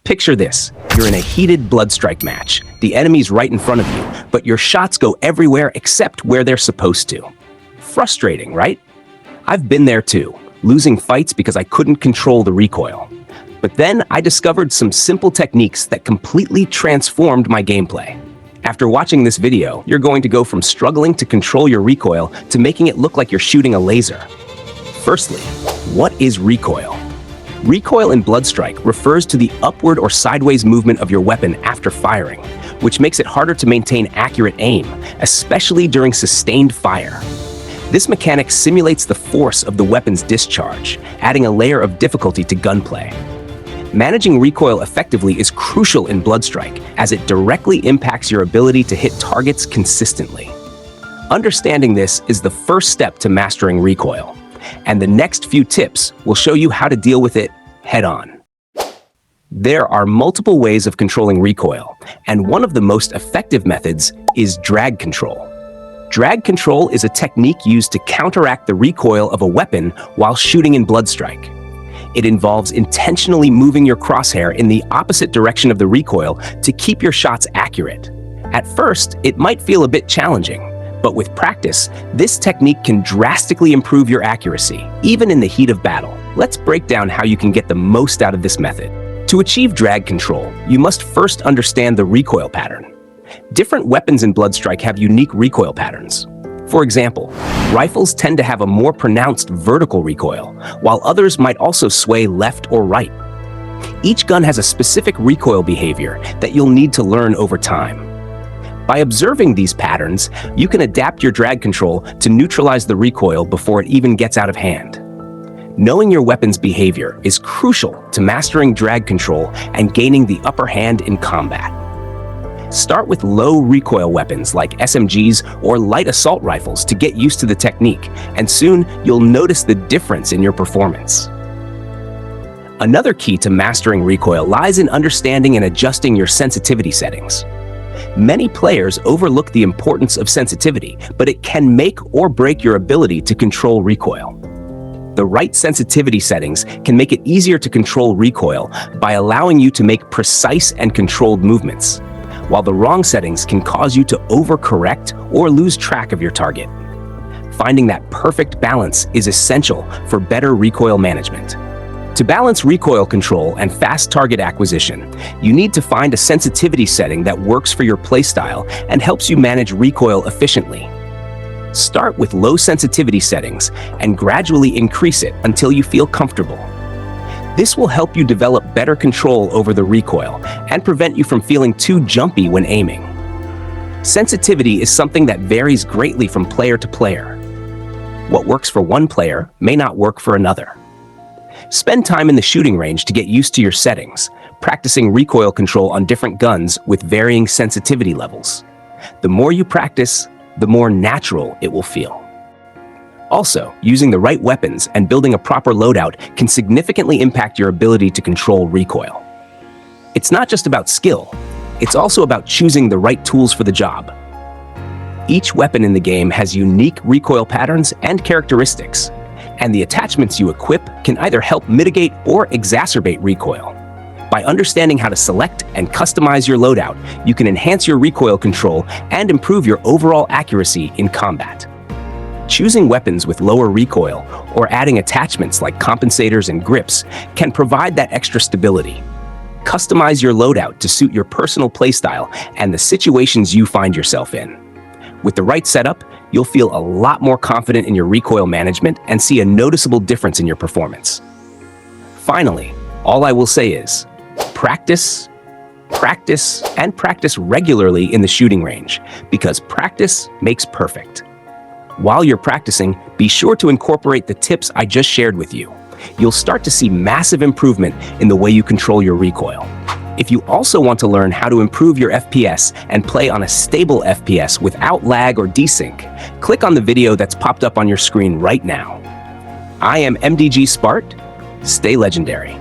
Picture this. You're in a heated Bloodstrike match. The enemy's right in front of you, but your shots go everywhere except where they're supposed to. Frustrating, right? I've been there too, losing fights because I couldn't control the recoil. But then I discovered some simple techniques that completely transformed my gameplay. After watching this video, you're going to go from struggling to control your recoil to making it look like you're shooting a laser. Firstly, what is recoil? Recoil in Bloodstrike refers to the upward or sideways movement of your weapon after firing, which makes it harder to maintain accurate aim, especially during sustained fire. This mechanic simulates the force of the weapon's discharge, adding a layer of difficulty to gunplay. Managing recoil effectively is crucial in Bloodstrike, as it directly impacts your ability to hit targets consistently. Understanding this is the first step to mastering recoil, and the next few tips will show you how to deal with it head-on. There are multiple ways of controlling recoil, and one of the most effective methods is drag control. Drag control is a technique used to counteract the recoil of a weapon while shooting in Bloodstrike. It involves intentionally moving your crosshair in the opposite direction of the recoil to keep your shots accurate. At first, it might feel a bit challenging, but with practice, this technique can drastically improve your accuracy, even in the heat of battle. Let's break down how you can get the most out of this method. To achieve drag control, you must first understand the recoil pattern. Different weapons in Bloodstrike have unique recoil patterns. For example, rifles tend to have a more pronounced vertical recoil, while others might also sway left or right. Each gun has a specific recoil behavior that you'll need to learn over time. By observing these patterns, you can adapt your drag control to neutralize the recoil before it even gets out of hand. Knowing your weapon's behavior is crucial to mastering drag control and gaining the upper hand in combat. Start with low recoil weapons like SMGs or light assault rifles to get used to the technique, and soon you'll notice the difference in your performance. Another key to mastering recoil lies in understanding and adjusting your sensitivity settings. Many players overlook the importance of sensitivity, but it can make or break your ability to control recoil. The right sensitivity settings can make it easier to control recoil by allowing you to make precise and controlled movements, while the wrong settings can cause you to overcorrect or lose track of your target. Finding that perfect balance is essential for better recoil management. To balance recoil control and fast target acquisition, you need to find a sensitivity setting that works for your playstyle and helps you manage recoil efficiently. Start with low sensitivity settings and gradually increase it until you feel comfortable. This will help you develop better control over the recoil and prevent you from feeling too jumpy when aiming. Sensitivity is something that varies greatly from player to player. What works for one player may not work for another. Spend time in the shooting range to get used to your settings, practicing recoil control on different guns with varying sensitivity levels. The more you practice, the more natural it will feel. Also, using the right weapons and building a proper loadout can significantly impact your ability to control recoil. It's not just about skill, it's also about choosing the right tools for the job. Each weapon in the game has unique recoil patterns and characteristics, and the attachments you equip can either help mitigate or exacerbate recoil. By understanding how to select and customize your loadout, you can enhance your recoil control and improve your overall accuracy in combat. Choosing weapons with lower recoil or adding attachments like compensators and grips can provide that extra stability. Customize your loadout to suit your personal playstyle and the situations you find yourself in. With the right setup, you'll feel a lot more confident in your recoil management and see a noticeable difference in your performance. Finally, all I will say is, practice, practice, and practice regularly in the shooting range, because practice makes perfect. While you're practicing, be sure to incorporate the tips I just shared with you. You'll start to see massive improvement in the way you control your recoil. If you also want to learn how to improve your FPS and play on a stable FPS without lag or desync, click on the video that's popped up on your screen right now. I am MDG SPAT. Stay legendary.